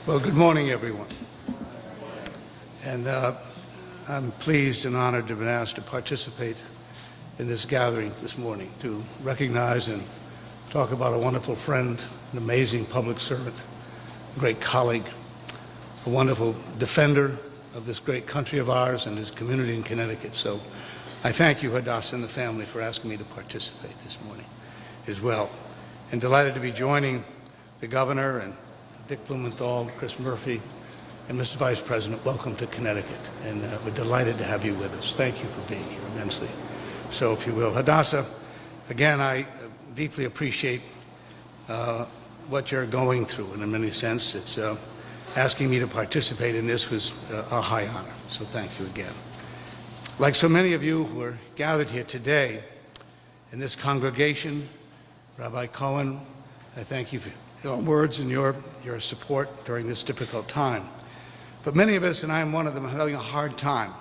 Well, good morning, everyone. And I'm pleased and honored to have been asked to participate in this gathering this morning to recognize and talk about a wonderful friend, an amazing public servant, a great colleague, a wonderful defender of this great country of ours and his community in Connecticut. So I thank you, Hadassah, and the family for asking me to participate this morning as well. And delighted to be joining the governor and Dick Blumenthal, Chris Murphy, and Mr. Vice President. Welcome to Connecticut, and we're delighted to have you with us. Thank you for being here immensely. So, if you will, Hadassah, again, I deeply appreciate what you're going through, and in many sense, it's asking me to participate in this was a high honor. So, thank you again. Like so many of you who are gathered here today in this congregation, Rabbi Cohen, I thank you for your words and your support during this difficult time. But many of us, and I am one of them, are having a hard time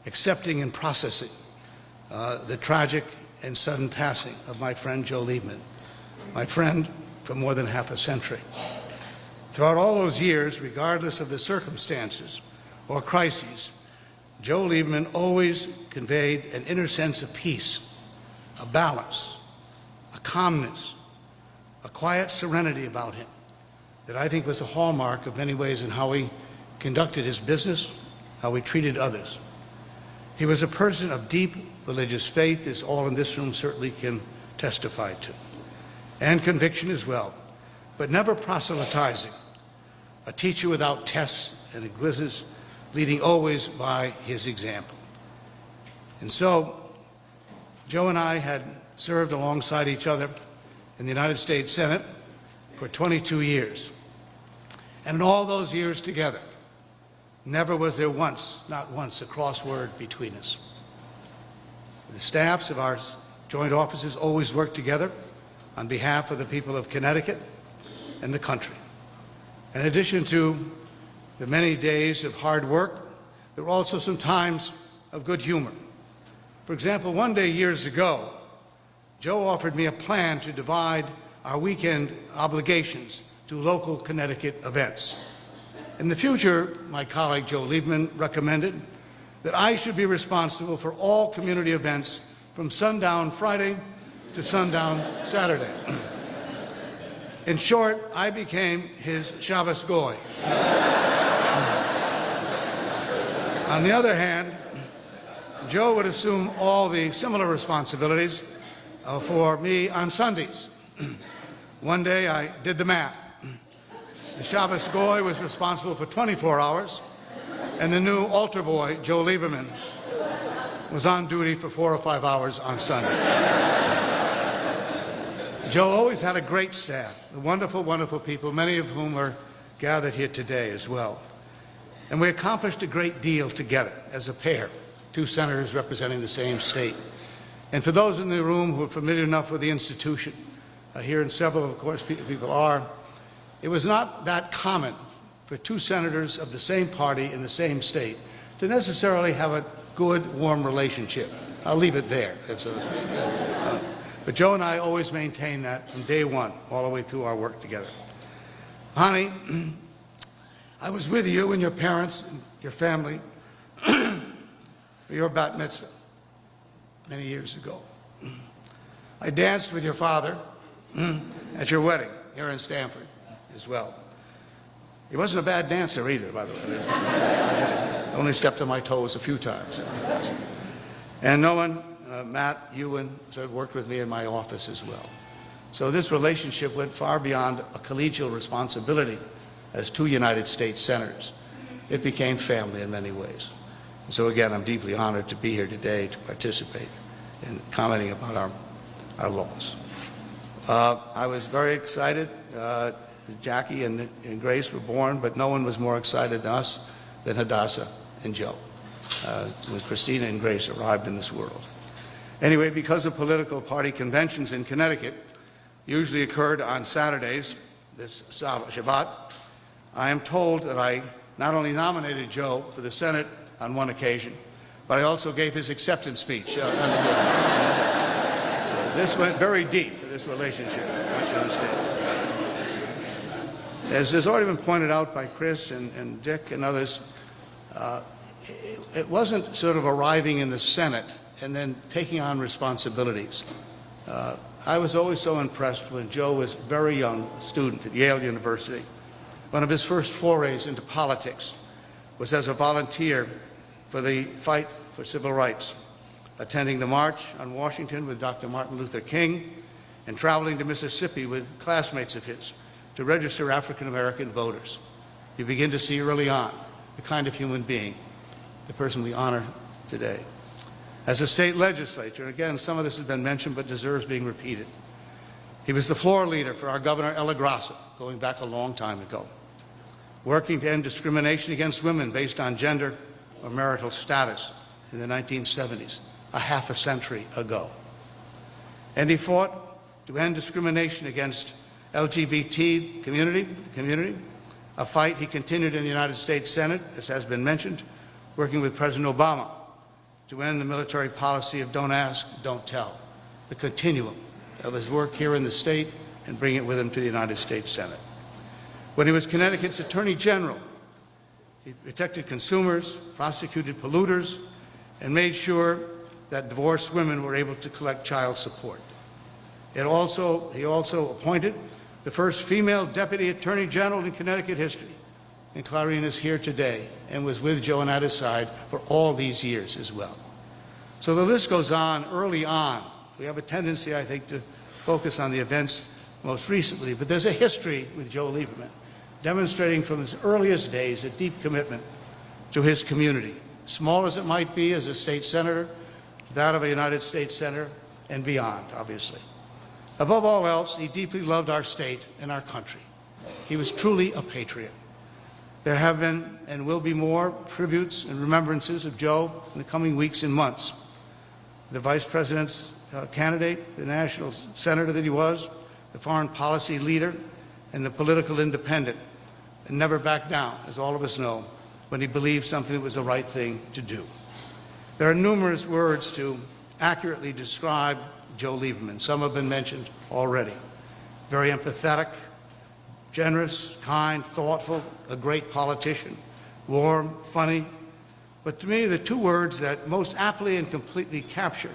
accepting and processing the tragic and sudden passing of my friend Joe Lieberman, my friend for more than half a century. Throughout all those years, regardless of the circumstances or crises, Joe Lieberman always conveyed an inner sense of peace, a balance, a calmness, a quiet serenity about him that I think was a hallmark of many ways in how he conducted his business, how he treated others. He was a person of deep religious faith, as all in this room certainly can testify to, and conviction as well, but never proselytizing, a teacher without tests and quizzes, leading always by his example. And so, Joe and I had served alongside each other in the United States Senate for 22 years. And in all those years together, never was there once, not once, a crossword between us. The staffs of our joint offices always worked together on behalf of the people of Connecticut and the country. In addition to the many days of hard work, there were also some times of good humor. For example, one day years ago, Joe offered me a plan to divide our weekend obligations to local Connecticut events. In the future, my colleague Joe Lieberman recommended that I should be responsible for all community events from sundown Friday to sundown Saturday. In short, I became his Shabbos Goy. On the other hand, Joe would assume all the similar responsibilities for me on Sundays. One day I did the math. The Shabbos Goy was responsible for 24 hours, and the new altar boy, Joe Lieberman, was on duty for 4 or 5 hours on Sunday. Joe always had a great staff, wonderful, wonderful people, many of whom are gathered here today as well. And we accomplished a great deal together as a pair, two senators representing the same state. And for those in the room who are familiar enough with the institution, here and several, of course, people are, it was not that common for two senators of the same party in the same state to necessarily have a good, warm relationship. I'll leave it there, if so to speak. But Joe and I always maintained that from day one, all the way through our work together. Honey, I was with you and your parents and your family for your bat mitzvah many years ago. I danced with your father at your wedding here in Stamford as well. He wasn't a bad dancer either, by the way. I only stepped on my toes a few times. And no one, Matt Ewan, worked with me in my office as well. So this relationship went far beyond a collegial responsibility as two United States senators. It became family in many ways. And so again, I'm deeply honored to be here today to participate in commenting about our laws. I was very excited. Jackie and Grace were born, but no one was more excited than us, than Hadassah and Joe, when Christina and Grace arrived in this world. Anyway, because of political party conventions in Connecticut, usually occurred on Saturdays, this Shabbat, I am told that I not only nominated Joe for the Senate on one occasion, but I also gave his acceptance speech. So this went very deep, this relationship, I want you to understand. As has already been pointed out by Chris and Dick and others, it wasn't sort of arriving in the Senate and then taking on responsibilities. I was always so impressed when Joe was a very young student at Yale University. One of his first forays into politics was as a volunteer for the fight for civil rights, attending the March on Washington with Dr. Martin Luther King and traveling to Mississippi with classmates of his to register African-American voters. You begin to see early on the kind of human being, the person we honor today. As a state legislator, again, some of this has been mentioned but deserves being repeated. He was the floor leader for our Governor Ella Grasso, going back a long time ago, working to end discrimination against women based on gender or marital status in the 1970s, a half a century ago. And he fought to end discrimination against LGBT community, a fight he continued in the United States Senate, as has been mentioned, working with President Obama to end the military policy of don't ask, don't tell, the continuum of his work here in the state and bring it with him to the United States Senate. When he was Connecticut's Attorney General, he protected consumers, prosecuted polluters, and made sure that divorced women were able to collect child support. He also appointed the first female Deputy Attorney General in Connecticut history, and Clarine is here today and was with Joe and at his side for all these years as well. So the list goes on early on. We have a tendency, I think, to focus on the events most recently, but there's a history with Joe Lieberman, demonstrating from his earliest days a deep commitment to his community, small as it might be as a state senator, that of a United States senator, and beyond, obviously. Above all else, he deeply loved our state and our country. He was truly a patriot. There have been and will be more tributes and remembrances of Joe in the coming weeks and months. The vice president's candidate, the national senator that he was, the foreign policy leader, and the political independent, and never backed down, as all of us know, when he believed something that was the right thing to do. There are numerous words to accurately describe Joe Lieberman. Some have been mentioned already. Very empathetic, generous, kind, thoughtful, a great politician, warm, funny. But to me, the two words that most aptly and completely capture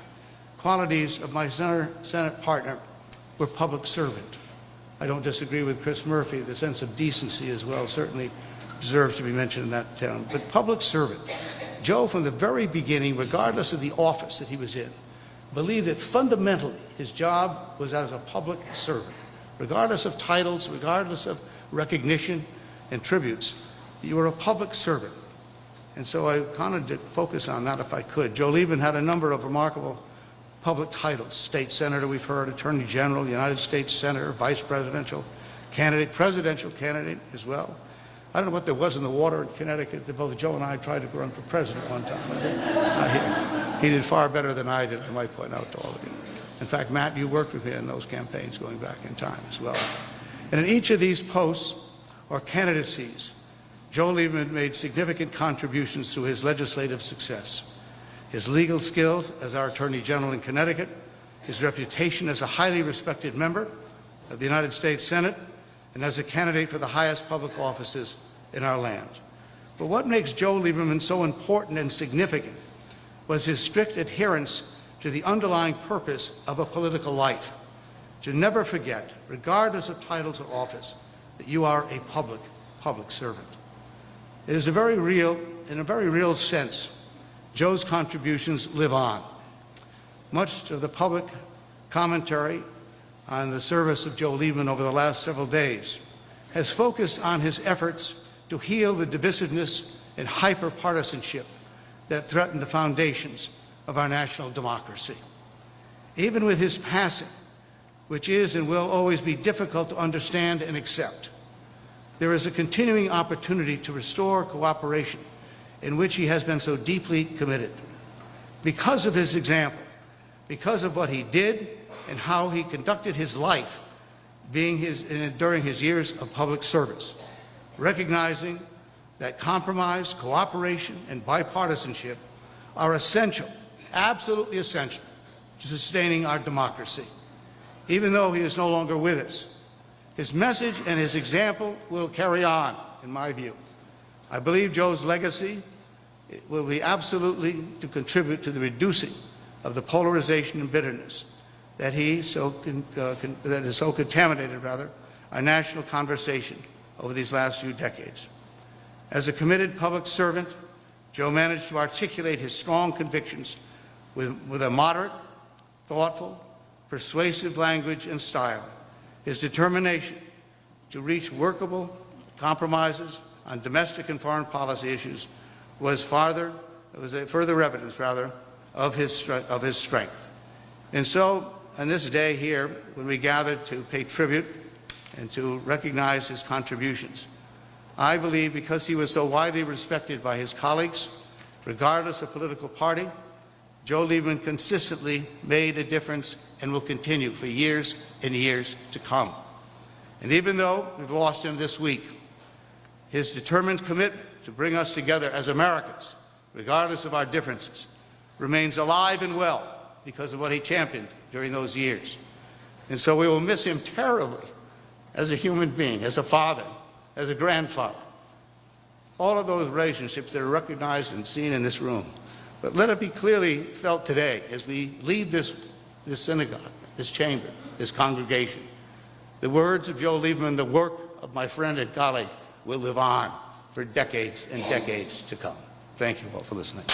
qualities of my Senate partner were public servant. I don't disagree with Chris Murphy. The sense of decency as well certainly deserves to be mentioned in that term. But public servant. Joe, from the very beginning, regardless of the office that he was in, believed that fundamentally his job was as a public servant. Regardless of titles, regardless of recognition and tributes, you were a public servant. And so I wanted to focus on that if I could. Joe Lieberman had a number of remarkable public titles. State Senator, we've heard, Attorney General, United States Senator, Vice Presidential candidate, Presidential candidate as well. I don't know what there was in the water in Connecticut that both Joe and I tried to run for president one time. He did far better than I did, I might point out to all of you. In fact, Matt, you worked with me in those campaigns going back in time as well. And in each of these posts or candidacies, Joe Lieberman made significant contributions to his legislative success. His legal skills as our Attorney General in Connecticut, his reputation as a highly respected member of the United States Senate, and as a candidate for the highest public offices in our land. But what makes Joe Lieberman so important and significant was his strict adherence to the underlying purpose of a political life, to never forget, regardless of titles or office, that you are a public servant. It is in a very real sense, Joe's contributions live on. Much of the public commentary on the service of Joe Lieberman over the last several days has focused on his efforts to heal the divisiveness and hyper-partisanship that threaten the foundations of our national democracy. Even with his passing, which is and will always be difficult to understand and accept, there is a continuing opportunity to restore cooperation in which he has been so deeply committed. Because of his example, because of what he did and how he conducted his life during his years of public service, recognizing that compromise, cooperation, and bipartisanship are essential, absolutely essential, to sustaining our democracy. Even though he is no longer with us, His message and his example will carry on, in my view. I believe Joe's legacy will be absolutely to contribute to the reducing of the polarization and bitterness that has so contaminated our national conversation over these last few decades. As a committed public servant, Joe managed to articulate his strong convictions with a moderate, thoughtful, persuasive language and style. His determination to reach workable compromises on domestic and foreign policy issues was further evidence, of his strength. And so, on this day here, when we gather to pay tribute and to recognize his contributions, I believe because he was so widely respected by his colleagues, regardless of political party, Joe Lieberman consistently made a difference and will continue for years and years to come. And even though we've lost him this week, his determined commitment to bring us together as Americans, regardless of our differences, remains alive and well because of what he championed during those years. And so we will miss him terribly as a human being, as a father, as a grandfather. All of those relationships that are recognized and seen in this room. But let it be clearly felt today as we leave this synagogue, this chamber, this congregation. The words of Joe Lieberman, the work of my friend and colleague, will live on for decades and decades to come. Thank you all for listening.